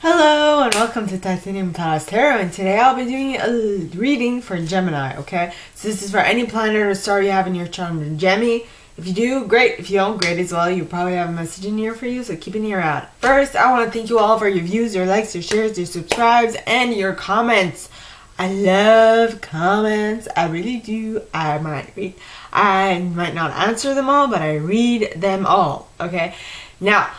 Hello and welcome to Titanium Taras Tarot, and today I'll be doing a reading for Gemini, okay? So this is for any planet or star you have in your chart under Gemini. If you do, great. If you don't, great as well. You probably have a message in here for you, so keep an ear out. First, I want to thank you all for your views, your likes, your shares, your subscribes, and your comments. I love comments. I really do. I might not answer them all, but I read them all, okay? Now,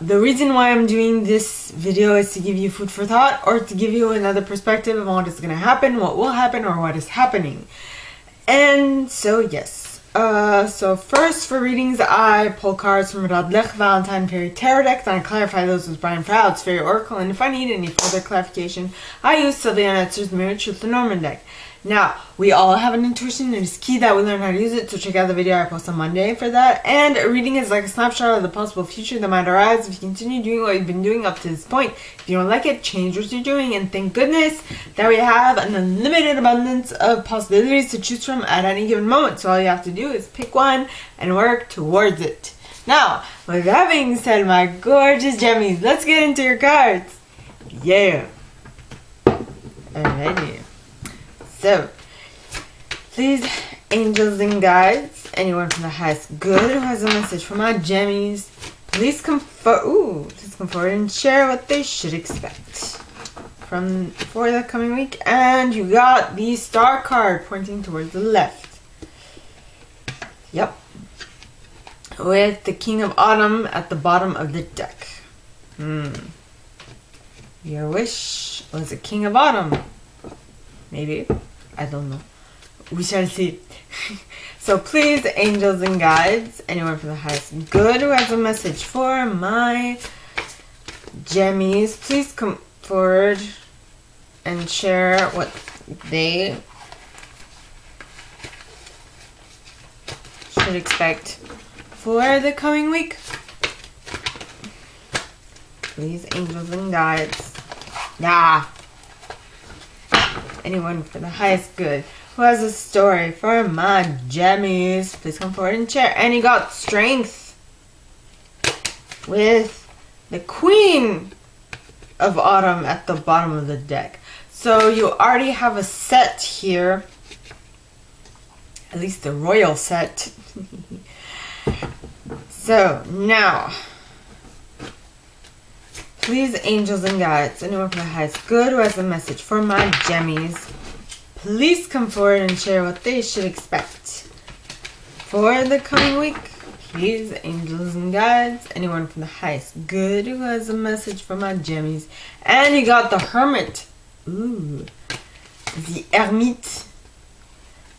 the reason why I'm doing this video is to give you food for thought, or to give you another perspective on what is going to happen, what will happen, or what is happening. And so, yes. So first for readings, I pull cards from Radlech Valentine Fairy Tarot deck, then I clarify those with Brian Froud's Fairy Oracle, and if I need any further clarification, I use Sylvia Netzer's Mirror Truth Lenormand deck. Now, we all have an intuition, and it's key that we learn how to use it, so check out the video I post on Monday for that. And a reading is like a snapshot of the possible future that might arise if you continue doing what you've been doing up to this point. If you don't like it, change what you're doing, and thank goodness that we have an unlimited abundance of possibilities to choose from at any given moment. So all you have to do is pick one and work towards it. Now, with that being said, my gorgeous Gemmies, let's get into your cards. Yeah. Alrighty. So, please, angels and guides, anyone from the highest good who has a message for my Gemmies, please come forward and share what they should expect for the coming week. And you got the star card pointing towards the left. Yep. With the King of Autumn at the bottom of the deck. Your wish was a King of Autumn. Maybe. I don't know. We shall see. So please, angels and guides, anyone from the highest good who has a message for my Gemmies, please come forward and share what they should expect for the coming week. Please, angels and guides. Yeah. Anyone for the highest good who has a story for my Gemmies, please come forward and share. And you got strength with the Queen of Autumn at the bottom of the deck. So you already have a set here, at least the royal set. So now, please, angels and guides, anyone from the highest good who has a message for my Gemmies, please come forward and share what they should expect for the coming week. Please, angels and guides, anyone from the highest good who has a message for my Gemmies. And you got the Hermit. Ooh. The Ermite.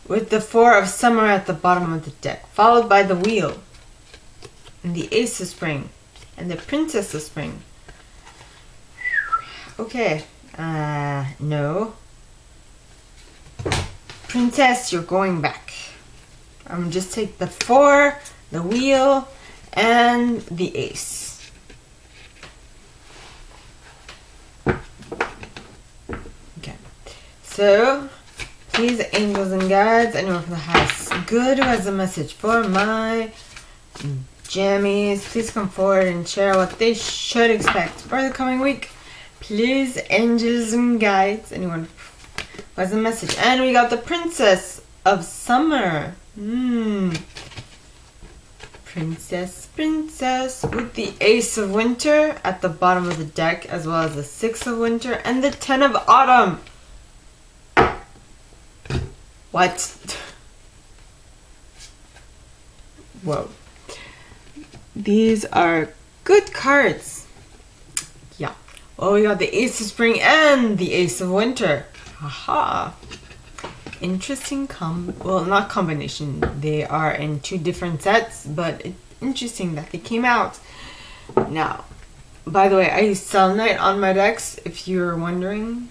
With the Four of Summer at the bottom of the deck. Followed by the Wheel. And the Ace of Spring. And the Princess of Spring. Okay, no. Princess, you're going back. Just take the Four, the Wheel, and the Ace. Okay, so, please, angels and guides, anyone from the highest good who has a message for my Gemmies, please come forward and share what they should expect for the coming week. Please, angels and guides, anyone who has a message. And we got the Princess of Summer. Princess, with the Ace of Winter at the bottom of the deck, as well as the Six of Winter and the Ten of Autumn. What? Whoa. These are good cards. Yeah. Oh, we got the Ace of Spring and the Ace of Winter. Haha. Interesting not combination. They are in two different sets, but it's interesting that they came out. Now, by the way, I use selenite on my decks, if you're wondering.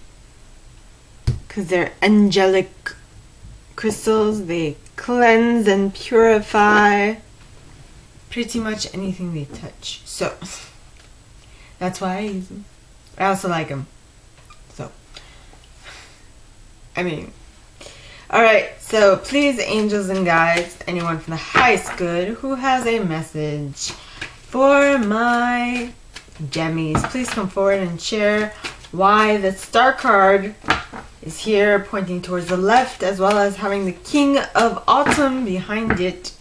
Because they're angelic crystals. They cleanse and purify pretty much anything they touch. So, that's why I use them. I also like them. So, I mean, alright, so please, angels and guides, anyone from the highest good who has a message for my Gemmies, please come forward and share why the star card is here pointing towards the left, as well as having the King of Autumn behind it.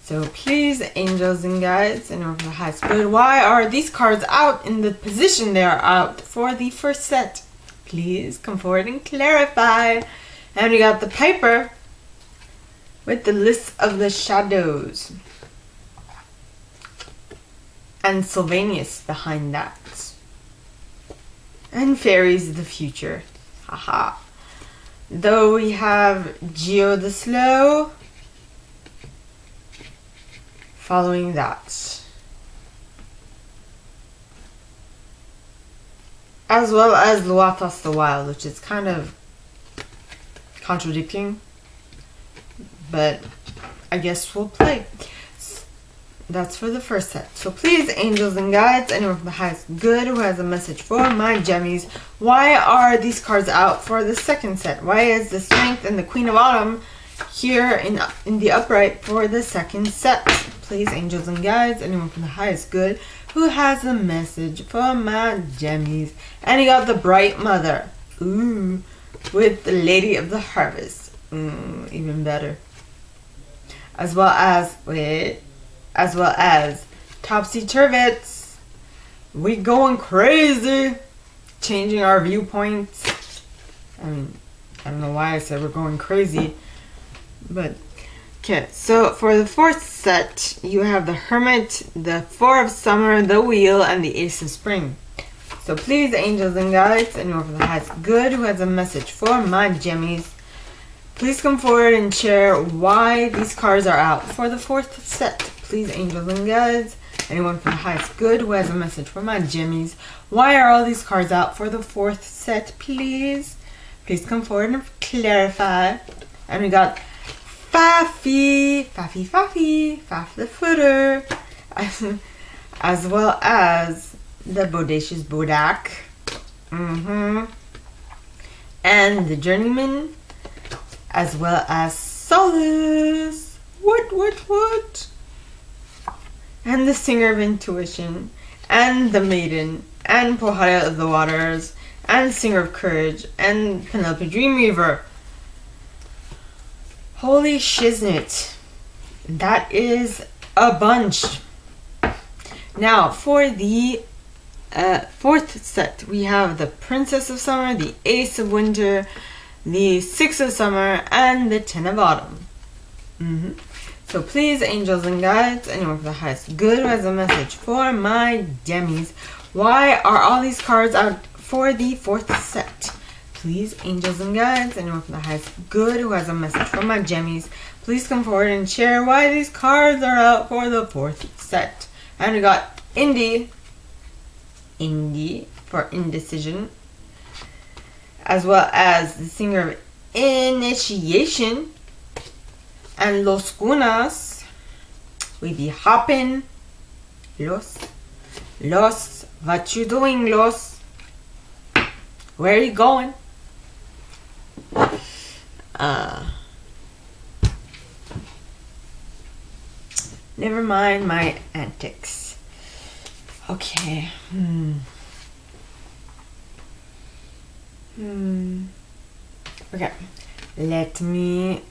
So please, angels and guides, anyone from the highest good, why are these cards out in the position they are out for the first set? Please come forward and clarify. And we got the Piper with the list of the shadows. And Sylvanus behind that. And Fairies of the future. Haha. Though we have Geo the Slow following that. As well as Luathos the Wild, which is kind of contradicting. But I guess we'll play. That's for the first set. So please, angels and guides, anyone from the highest good who has a message for my Gemmies, why are these cards out for the second set? Why is the Strength and the Queen of Autumn here in the upright for the second set? Please, angels and guides, anyone from the highest good who has a message for my Gemmies. And you got the Bright Mother. Ooh, with the Lady of the Harvest. Even better. As well as Topsy Turvets. We going crazy. Changing our viewpoints. I mean, I don't know why I said we're going crazy. But, okay. So, for the fourth set, you have the Hermit, the Four of Summer, the Wheel, and the Ace of Spring. So, please, angels and guides, anyone from the highest good who has a message for my Gemmies, please come forward and share why these cards are out for the fourth set. Please, angels and guides, anyone from the highest good who has a message for my Gemmies, why are all these cards out for the fourth set, please? Please come forward and clarify. And we got Faffy the Footer, as well as the Bodacious Bodak, and the Journeyman, as well as Solace. What? And the Singer of Intuition, and the Maiden, and Pohaya of the Waters, and Singer of Courage, and Penelope Dreamweaver. Holy shiznit. That is a bunch. Now, for the fourth set, we have the Princess of Summer, the Ace of Winter, the Six of Summer, and the Ten of Autumn. So please, angels and guides, anyone from the highest good who has a message for my Gemmies, why are all these cards out for the fourth set? Please, angels and guides, anyone from the highest good who has a message for my Gemmies, please come forward and share why these cards are out for the fourth set. And we got Indy for indecision, as well as the Singer of Initiation, and Los Cunas. We be hopping. Los, what you doing, Los? Where are you going? Never mind my antics. Okay. Okay. Let me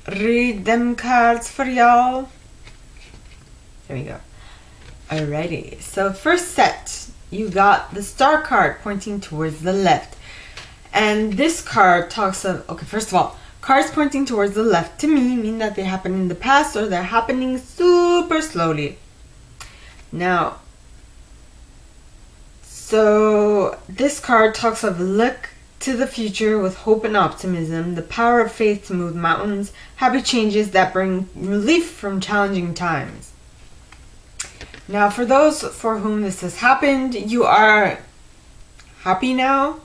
read them cards for y'all. There we go. Alrighty. So first set, you got the Star card pointing towards the left. And this card talks of, okay, first of all, cards pointing towards the left to me mean that they happen in the past or they're happening super slowly. Now, so this card talks of look to the future with hope and optimism, the power of faith to move mountains, happy changes that bring relief from challenging times. Now, for those for whom this has happened, you are happy now.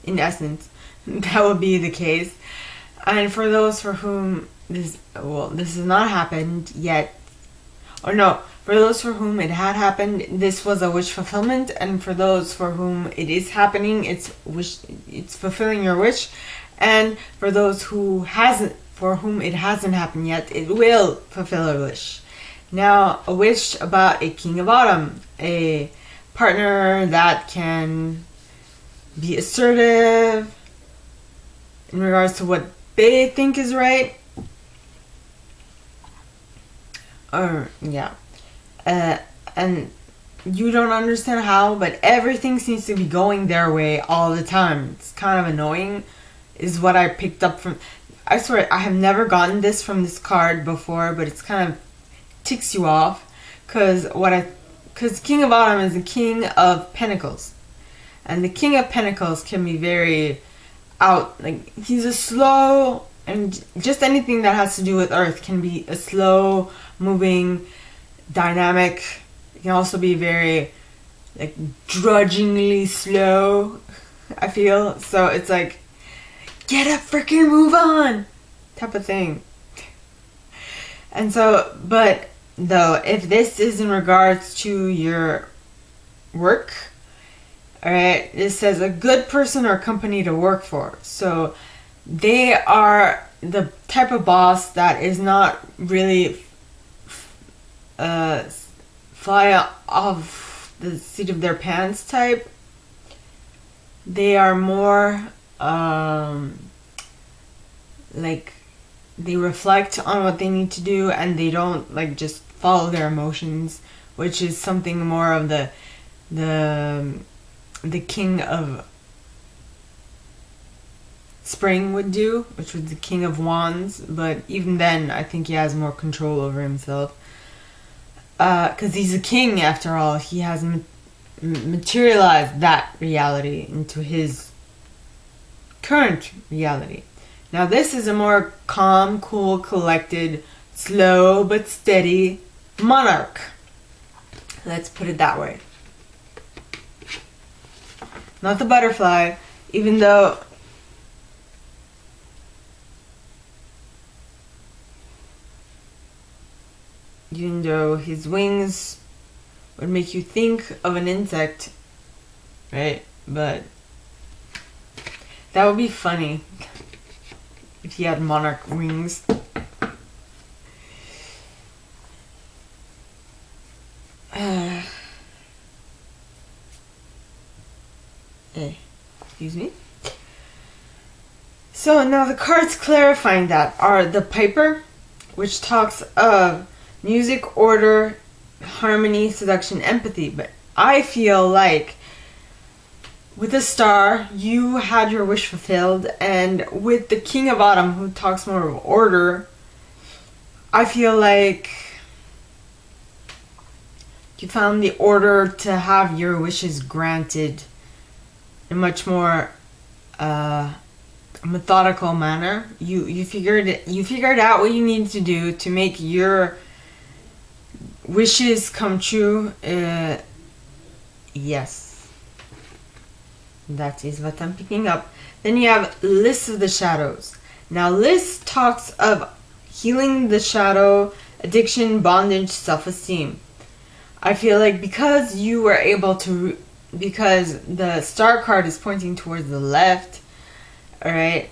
In essence, that would be the case. And for those for whom this has not happened yet, or no, for those for whom it had happened, this was a wish fulfillment. And for those for whom it is happening, it's fulfilling your wish. And for those for whom it hasn't happened yet, it will fulfill a wish. Now, a wish about a king of autumn, a partner that can be assertive in regards to what they think is right. Or, yeah. And you don't understand how, but everything seems to be going their way all the time. It's kind of annoying, is what I picked up from. I swear, I have never gotten this from this card before, but it's kind of ticks you off. Because King of Autumn is the King of Pentacles. And the King of Pentacles can be very out. Like, he's a slow, and just anything that has to do with Earth can be a slow moving, dynamic. It can also be very, like, drudgingly slow, I feel. So it's like, get a freaking move on type of thing. And so, but though, if this is in regards to your work, alright, it says a good person or company to work for. So they are the type of boss that is not really fly off the seat of their pants type. They are more like, they reflect on what they need to do, and they don't like just follow their emotions, which is something more of the King of Spring would do, which was the King of Wands. But even then, I think he has more control over himself, because he's a king after all. He has materialized that reality into his current reality. Now this is a more calm, cool, collected, slow but steady monarch. Let's put it that way. Not the butterfly, even though his wings would make you think of an insect, right? But that would be funny if he had monarch wings. Excuse me. So now the cards clarifying that are the Piper, which talks of music, order, harmony, seduction, empathy. But I feel like with the Star, you had your wish fulfilled, and with the King of Autumn, who talks more of order, I feel like you found the order to have your wishes granted in a much more methodical manner. You figured out what you need to do to make your wishes come true. Yes. That is what I'm picking up. Then you have List of the Shadows. Now, List talks of healing the shadow, addiction, bondage, self-esteem. I feel like because you were able to, because the Star card is pointing towards the left, alright,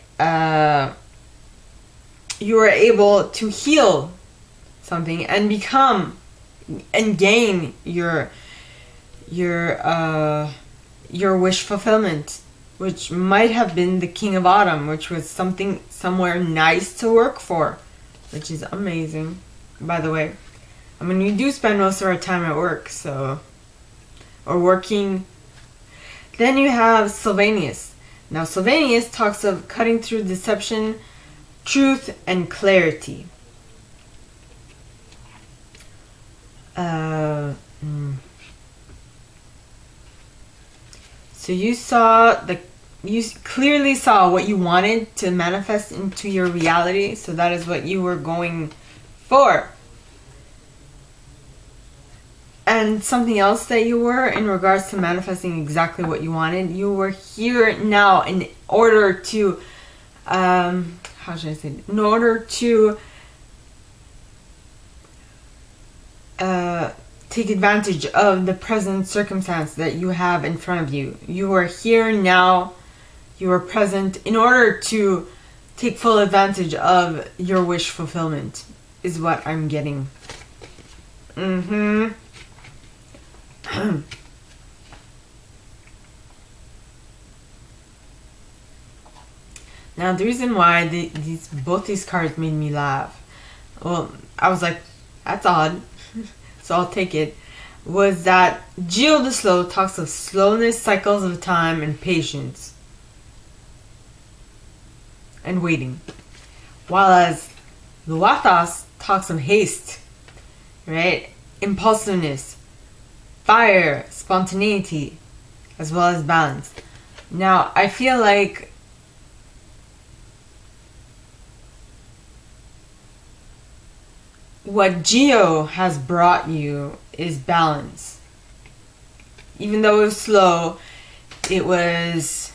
you were able to heal something and become and gain your wish fulfillment, which might have been the King of Autumn, which was something somewhere nice to work for, which is amazing, by the way. I mean, we do spend most of our time at work, so, or working. Then you have Sylvanus. Now, Sylvanus talks of cutting through deception, truth, and clarity. So you clearly saw what you wanted to manifest into your reality, so that is what you were going for. And something else that you were, in regards to manifesting exactly what you wanted, you were here now in order to, how should I say it? In order to take advantage of the present circumstance that you have in front of you. You are here now, you are present in order to take full advantage of your wish fulfillment, is what I'm getting. Mm-hmm. Now, the reason why both these cards made me laugh, well, I was like, that's odd, so I'll take it, was that Geo the Slow talks of slowness, cycles of time, and patience, and waiting. While as the Wathas talks of haste, right? Impulsiveness, fire, spontaneity, as well as balance. Now, I feel like what Geo has brought you is balance. Even though it was slow, it was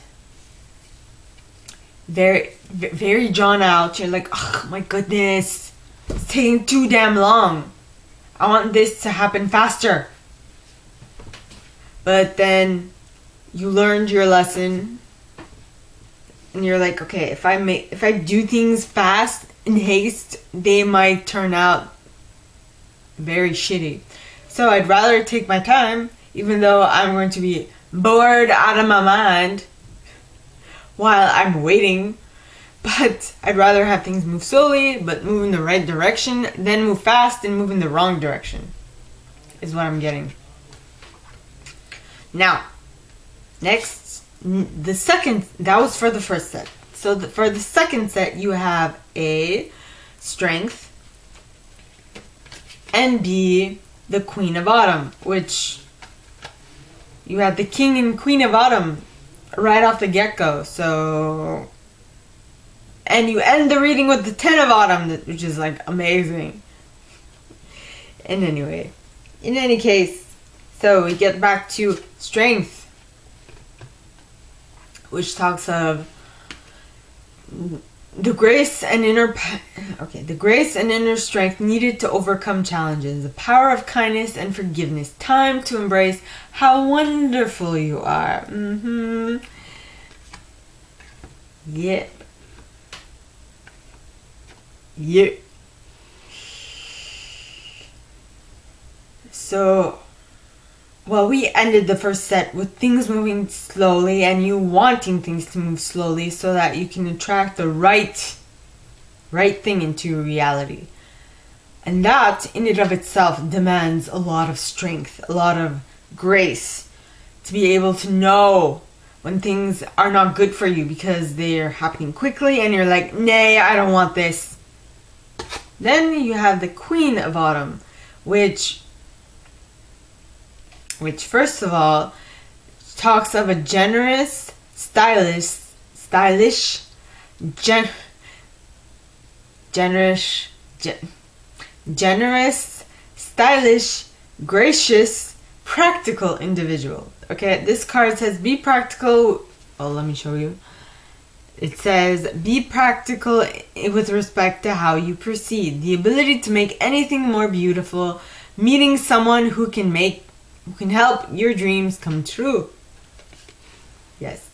very, very drawn out. You're like, oh my goodness, it's taking too damn long. I want this to happen faster. But then you learned your lesson, and you're like, okay, if I do things fast in haste, they might turn out very shitty. So I'd rather take my time, even though I'm going to be bored out of my mind while I'm waiting. But I'd rather have things move slowly, but move in the right direction, than move fast and move in the wrong direction, is what I'm getting. Now, next, the second, that was for the first set. So for the second set, you have A, Strength, and B, the Queen of Autumn, which you had the King and Queen of Autumn right off the get-go. So, and you end the reading with the 10 of Autumn, which is like amazing. And anyway, in any case, so we get back to Strength, which talks of the grace and inner strength needed to overcome challenges, the power of kindness and forgiveness, time to embrace how wonderful you are. Yeah. So, well, we ended the first set with things moving slowly and you wanting things to move slowly so that you can attract the right thing into reality. And that, in and of itself, demands a lot of strength, a lot of grace to be able to know when things are not good for you because they're happening quickly and you're like, nay, I don't want this. Then you have the Queen of Autumn, which first of all talks of a generous, stylish, gracious, practical individual. Okay, this card says be practical. Oh, let me show you. It says be practical with respect to how you proceed. The ability to make anything more beautiful. Meeting someone who can help your dreams come true. Yes.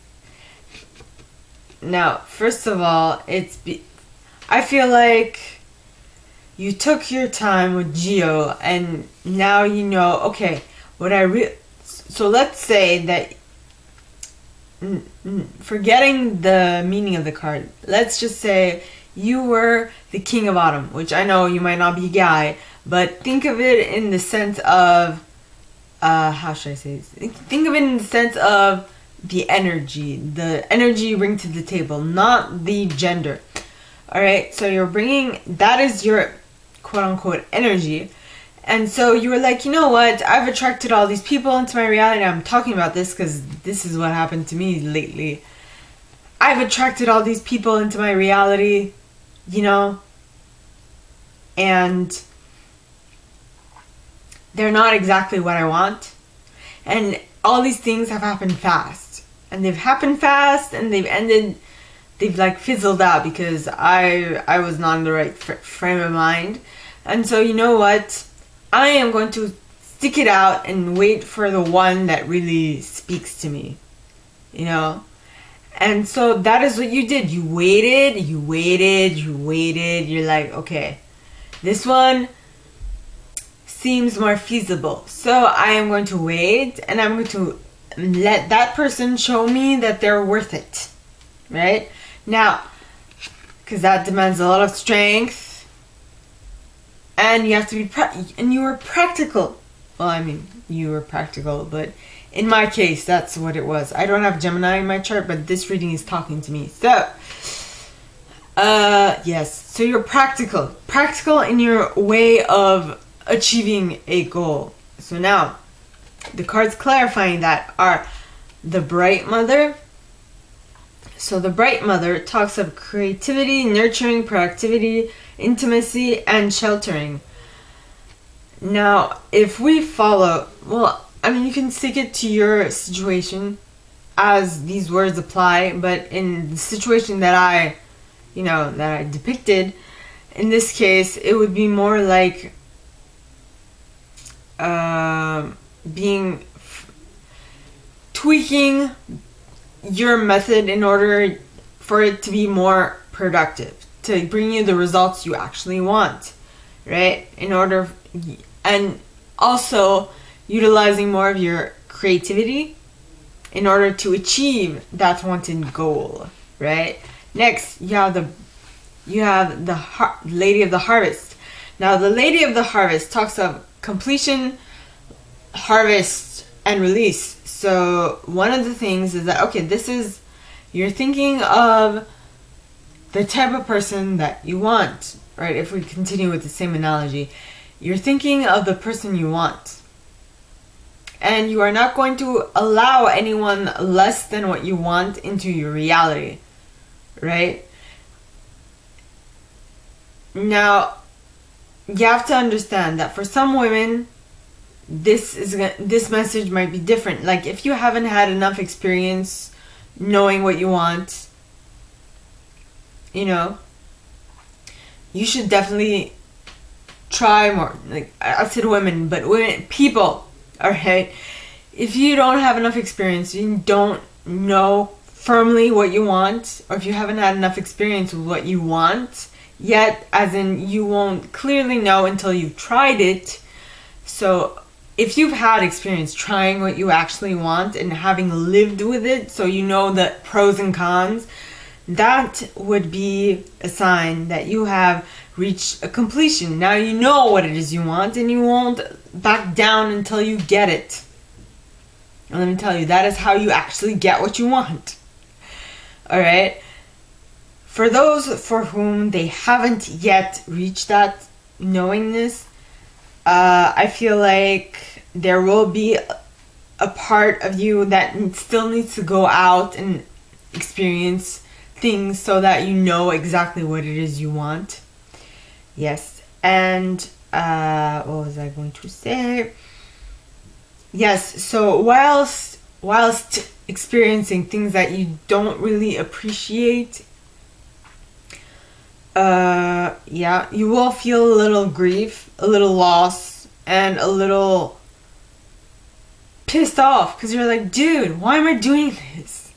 Now, first of all, I feel like you took your time with Geo, and now you know. Okay, so let's say that, forgetting the meaning of the card, let's just say you were the King of Autumn, which I know you might not be a guy, but think of it in the sense of, how should I say this? Think of it in the sense of the energy you bring to the table, not the gender. Alright, so that is your quote-unquote energy. And so you were like, you know what, I've attracted all these people into my reality. I'm talking about this because this is what happened to me lately. I've attracted all these people into my reality, and they're not exactly what I want. And all these things have happened fast. And they've happened fast and they've like fizzled out because I was not in the right frame of mind. And so you know what? I am going to stick it out and wait for the one that really speaks to me. And so that is what you did. You waited. You're like, okay, this one seems more feasible. So I am going to wait, and I'm going to let that person show me that they're worth it. Right? Now, because that demands a lot of strength, and you have to be and you were practical. Well, I mean, you were practical, but in my case, that's what it was. I don't have Gemini in my chart, but this reading is talking to me. So, yes. So you're practical. Practical in your way of achieving a goal. So now, the cards clarifying that are the Bright Mother. So the Bright Mother talks of creativity, nurturing, proactivity, intimacy, and sheltering. Now, if we follow, well, I mean, you can stick it to your situation as these words apply, but in the situation that I depicted, in this case, it would be more like tweaking your method in order for it to be more productive, to bring you the results you actually want, right? And also utilizing more of your creativity in order to achieve that wanted goal, right? Next, you have the Lady of the Harvest. Now, the Lady of the Harvest talks of completion, harvest, and release. So one of the things is that, okay, you're thinking of the type of person that you want, right? If we continue with the same analogy, you're thinking of the person you want. And you are not going to allow anyone less than what you want into your reality, right? Now, you have to understand that for some women, this message might be different. Like, if you haven't had enough experience knowing what you want, you should definitely try more. Like, I said women, but people, alright? If you don't have enough experience, you don't know firmly what you want, or if you haven't had enough experience with what you want yet, as in you won't clearly know until you've tried it. So if you've had experience trying what you actually want and having lived with it, so you know the pros and cons, that would be a sign that you have reached a completion. Now you know what it is you want, and you won't back down until you get it. And let me tell you, that is how you actually get what you want. Alright? For those for whom they haven't yet reached that knowingness, I feel like there will be a part of you that still needs to go out and experience things so that you know exactly what it is you want. Yes. And what was I going to say? Yes, so whilst experiencing things that you don't really appreciate, you will feel a little grief, a little loss, and a little pissed off, because you're like, dude, why am I doing this?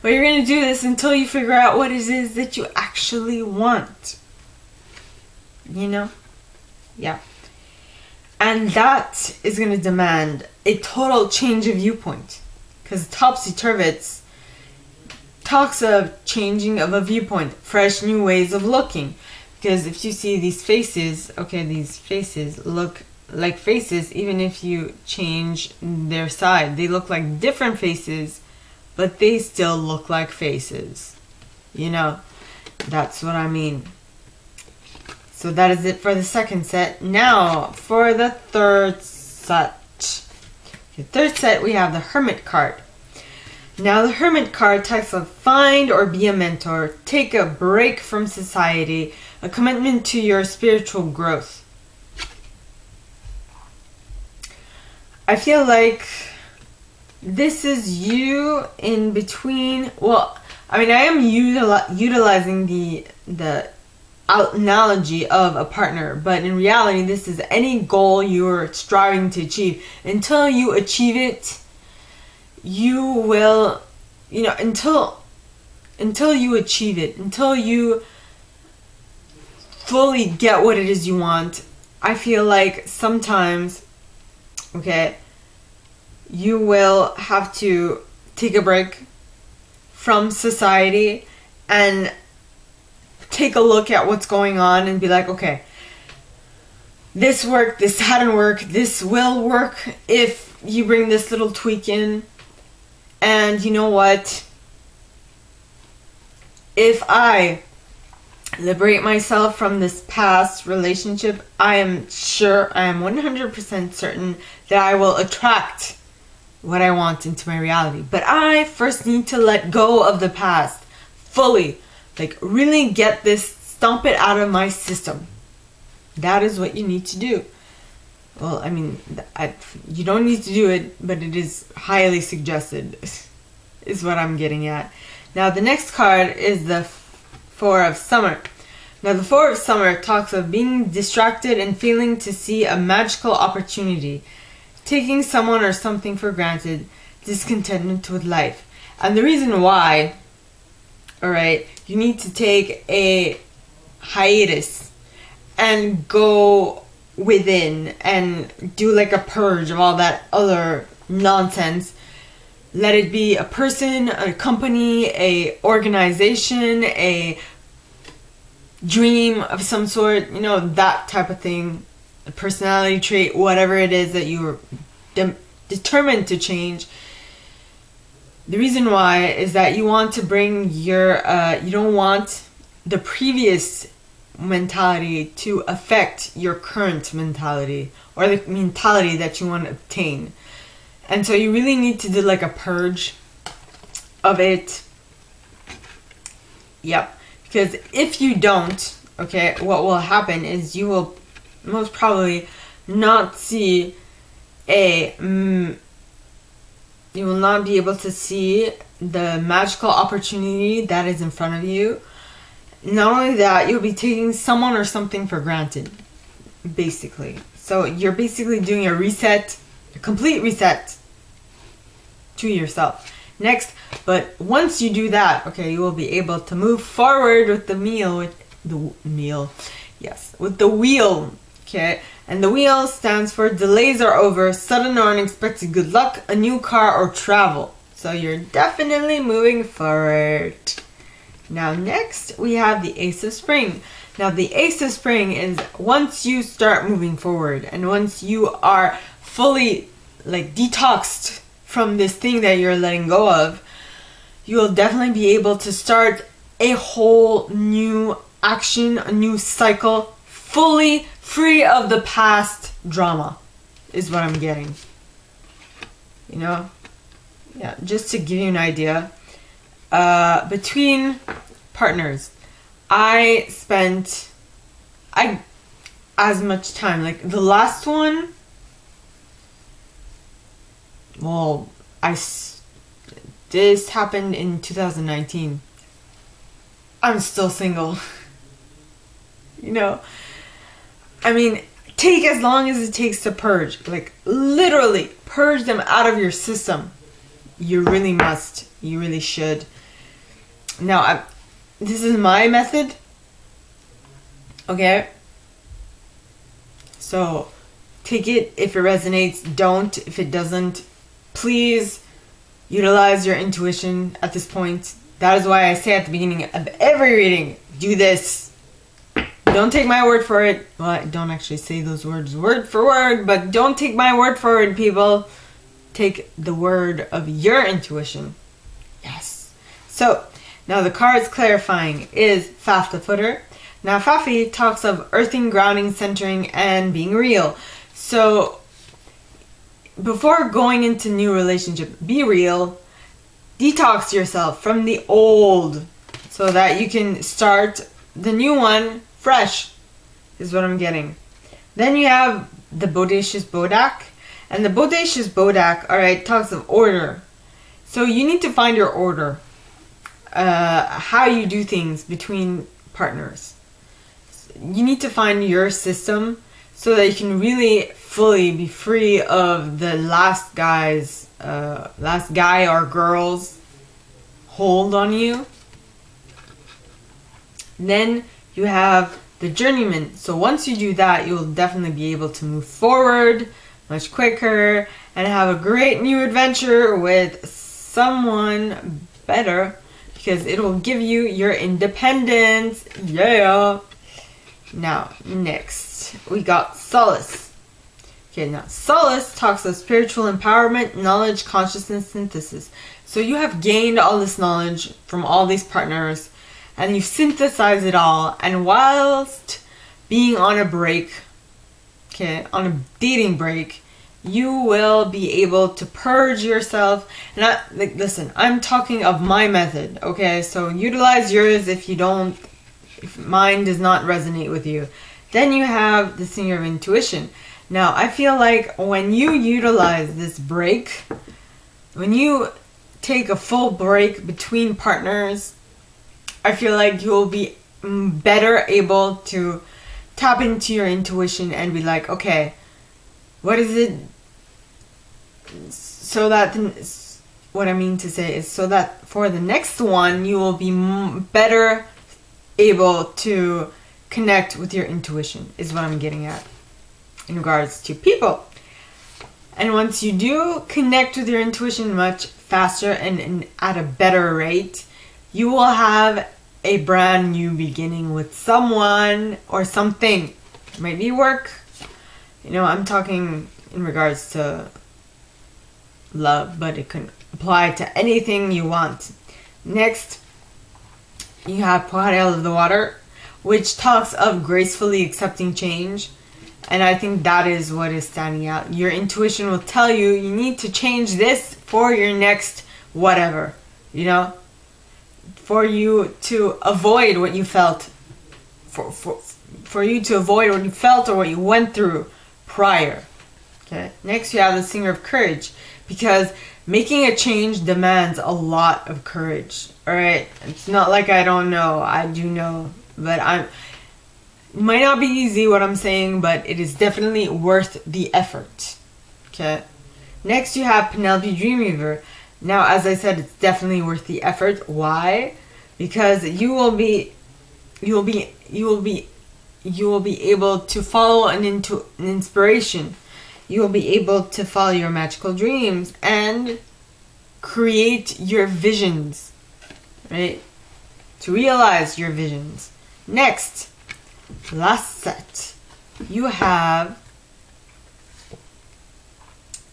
But you're going to do this until you figure out what it is that you actually want. Yeah. And that is going to demand a total change of viewpoint. Because Topsy-Turvets talks of changing of a viewpoint, fresh new ways of looking. Because if you see these faces, okay, these faces look like faces even if you change their side. They look like different faces, but they still look like faces. That's what I mean. So that is it for the second set. Now, for the third set. The third set, we have the Hermit card. Now, the Hermit card talks of find or be a mentor, take a break from society, a commitment to your spiritual growth. I feel like this is you in between. Well, I mean, I am utilizing the analogy of a partner, but in reality, this is any goal you're striving to achieve. Until you achieve it, you will, until you achieve it, until you fully get what it is you want, I feel like sometimes, okay, you will have to take a break from society and take a look at what's going on and be like, okay, this worked, this hadn't worked, this will work if you bring this little tweak in. And you know what? If I liberate myself from this past relationship, I am 100% certain that I will attract what I want into my reality. But I first need to let go of the past fully. Like, really get this, stomp it out of my system. That is what you need to do. Well, I mean, you don't need to do it, but it is highly suggested, is what I'm getting at. Now, the next card is the Four of Summer. Now, the Four of Summer talks of being distracted and failing to see a magical opportunity, taking someone or something for granted, discontentment with life. And the reason why, alright, you need to take a hiatus and go within and do like a purge of all that other nonsense. Let it be a person, a company, a organization, a dream of some sort, you know, that type of thing, a personality trait, whatever it is that you're determined to change. The reason why is that you want to bring your, you don't want the previous mentality to affect your current mentality or the mentality that you want to obtain. And so you really need to do like a purge of it. Yep. Because if you don't, okay, what will happen is you will most probably not see you will not be able to see the magical opportunity that is in front of you. Not only that, you'll be taking someone or something for granted, basically. So you're basically doing a reset, a complete reset to yourself. Next, but once you do that, okay, you will be able to move forward with the wheel, okay? And the wheel stands for delays are over, sudden or unexpected good luck, a new car or travel. So you're definitely moving forward. Now next, we have the Ace of Spring. Now the Ace of Spring is once you start moving forward and once you are fully like detoxed from this thing that you're letting go of, you will definitely be able to start a whole new action, a new cycle, fully free of the past drama, is what I'm getting. You know? Yeah, just to give you an idea. Between partners, I spent as much time, like the last one, well, this happened in 2019. I'm still single. You know, I mean, take as long as it takes to purge, like literally purge them out of your system. You really must. You really should. Now, this is my method. Okay? So, take it if it resonates. Don't if it doesn't. Please utilize your intuition at this point. That is why I say at the beginning of every reading, do this. Don't take my word for it. Well, I don't actually say those words word for word, but don't take my word for it, people. Take the word of your intuition. Yes. So, now the card's clarifying is Faf the Footer. Now Fafi talks of earthing, grounding, centering, and being real. So, before going into new relationship, be real. Detox yourself from the old so that you can start the new one fresh, is what I'm getting. Then you have the Bodacious Bodak. And the Bodacious Bodak, alright, talks of order. So you need to find your order. How you do things between partners. You need to find your system so that you can really fully be free of the last guy or girl's hold on you. Then you have the journeyman. So once you do that, you'll definitely be able to move forward much quicker and have a great new adventure with someone better, because it will give you your independence. Yeah. Now, next, we got solace. Okay, now solace talks of spiritual empowerment, knowledge, consciousness, synthesis. So you have gained all this knowledge from all these partners, and you synthesize it all, and whilst being on a break, okay, on a dating break, you will be able to purge yourself. And listen, I'm talking of my method, okay? So utilize yours if mine does not resonate with you. Then you have the singer of intuition. Now, I feel like when you utilize this break, when you take a full break between partners, I feel like you'll be better able to tap into your intuition and be like, okay, what is it? So that, what I mean to say is, so that for the next one, you will be better able to connect with your intuition, is what I'm getting at in regards to people. And once you do connect with your intuition much faster and at a better rate, you will have a brand new beginning with someone or something. It might be work. You know, I'm talking in regards to love, but it can apply to anything you want. Next, you have Poirel of the Water, which talks of gracefully accepting change. And I think that is what is standing out. Your intuition will tell you you need to change this for your next whatever, you know, for you to avoid what you felt, for you to avoid what you felt or what you went through prior. Okay. Next, you have the Singer of Courage, because making a change demands a lot of courage. All right. It's not like I don't know. I do know, but it might not be easy what I'm saying, but it is definitely worth the effort. Okay. Next, you have Penelope Dreamweaver. Now, as I said, it's definitely worth the effort. Why? Because you will be able to follow an inspiration. You will be able to follow your magical dreams and create your visions, right? To realize your visions. Next, last set, you have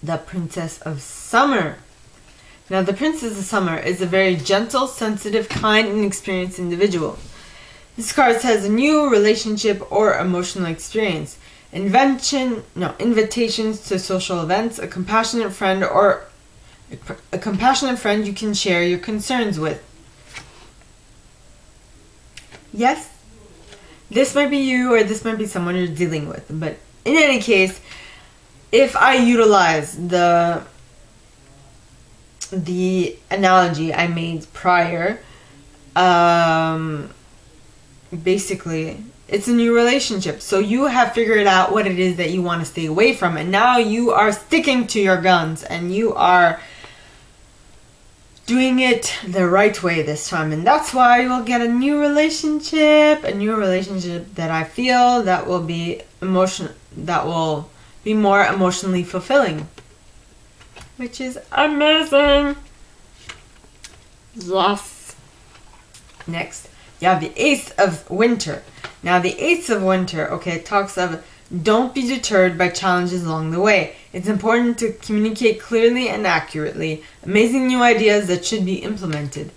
the Princess of Summer. Now, the Princess of Summer is a very gentle, sensitive, kind, and experienced individual. This card says a new relationship or emotional experience, invitations to social events, a compassionate friend you can share your concerns with. Yes, this might be you or this might be someone you're dealing with, but in any case, if I utilize the analogy I made prior, basically it's a new relationship. So you have figured out what it is that you want to stay away from, and now you are sticking to your guns and you are doing it the right way this time. And that's why you'll get a new relationship that I feel that will be more emotionally fulfilling, which is amazing. Yes. Next, you have the Ace of Winter. Now, the Ace of Winter, talks of don't be deterred by challenges along the way. It's important to communicate clearly and accurately. Amazing new ideas that should be implemented.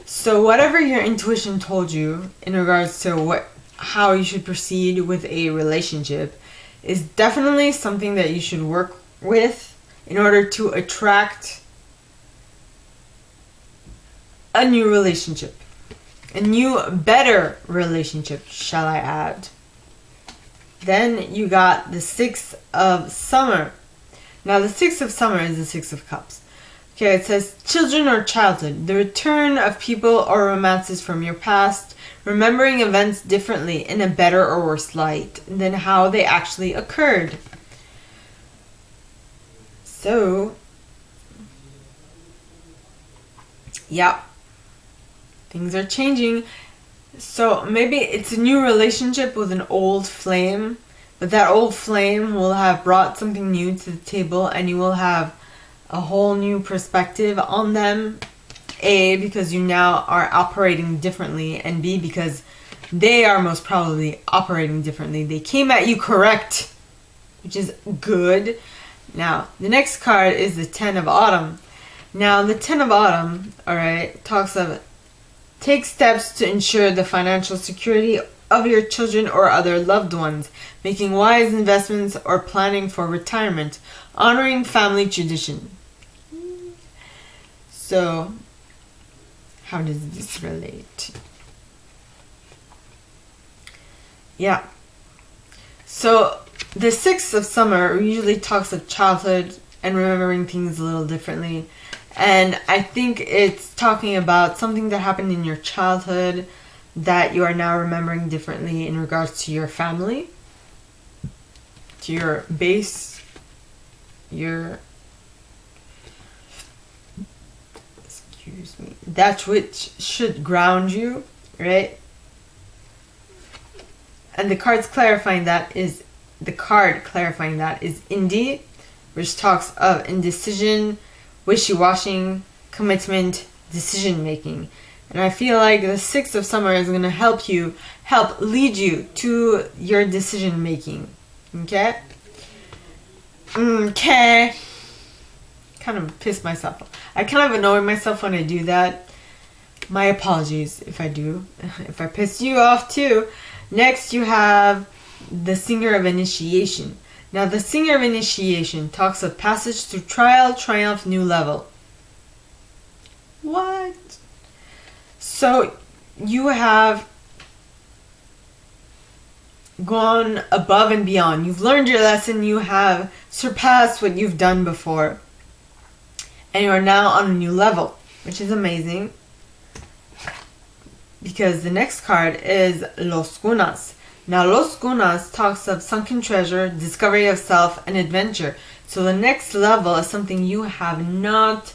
So whatever your intuition told you in regards to how you should proceed with a relationship is definitely something that you should work with in order to attract a new relationship. A new, better relationship, shall I add. Then you got the Six of Summer. Now, the Six of Summer is the Six of Cups. Okay, it says children or childhood, the return of people or romances from your past, remembering events differently in a better or worse light than how they actually occurred. So, yeah, things are changing. So maybe it's a new relationship with an old flame, but that old flame will have brought something new to the table, and you will have a whole new perspective on them. A, because you now are operating differently, and B, because they are most probably operating differently. They came at you correct, which is good. Now, the next card is the Ten of Autumn. Now, the Ten of Autumn, alright, talks of take steps to ensure the financial security of your children or other loved ones, making wise investments or planning for retirement, honoring family tradition. So, how does this relate? Yeah. So, the Six of Summer usually talks of childhood and remembering things a little differently. And I think it's talking about something that happened in your childhood that you are now remembering differently in regards to your family, to your base, your, excuse me, that which should ground you, right? And the card clarifying that is Indie, which talks of indecision, wishy-washy, commitment, decision-making. And I feel like the Six of Summer is going to help lead you to your decision-making. Okay? Okay. Kind of pissed myself off. I kind of annoy myself when I do that. My apologies if I do. If I pissed you off too. Next you have the Singer of Initiation. Now, the Singer of Initiation talks of passage through trial, triumph, new level. What? So, you have gone above and beyond. You've learned your lesson. You have surpassed what you've done before. And you are now on a new level, which is amazing. Because the next card is Los Gunas. Now, Los Gunas talks of sunken treasure, discovery of self, and adventure. So the next level is something you have not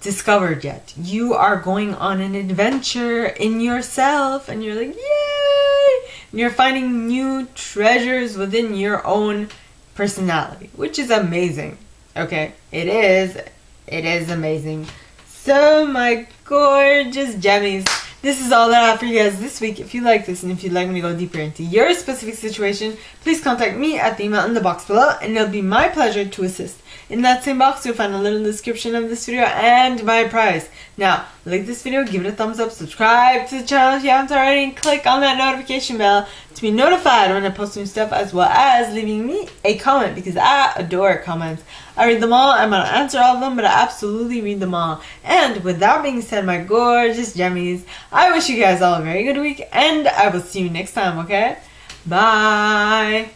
discovered yet. You are going on an adventure in yourself, and you're like, yay! And you're finding new treasures within your own personality, which is amazing. Okay, it is amazing. So, my gorgeous Gemmies, this is all that I have for you guys this week. If you like this and if you'd like me to go deeper into your specific situation, please contact me at the email in the box below, and it'll be my pleasure to assist. In that same box, you'll find a little description of this video and my price. Now, like this video, give it a thumbs up, subscribe to the channel if you haven't already, and click on that notification bell to be notified when I post new stuff, as well as leaving me a comment, because I adore comments. I read them all. I'm going to answer all of them, but I absolutely read them all. And with that being said, my gorgeous Gemmies, I wish you guys all a very good week, and I will see you next time, okay? Bye!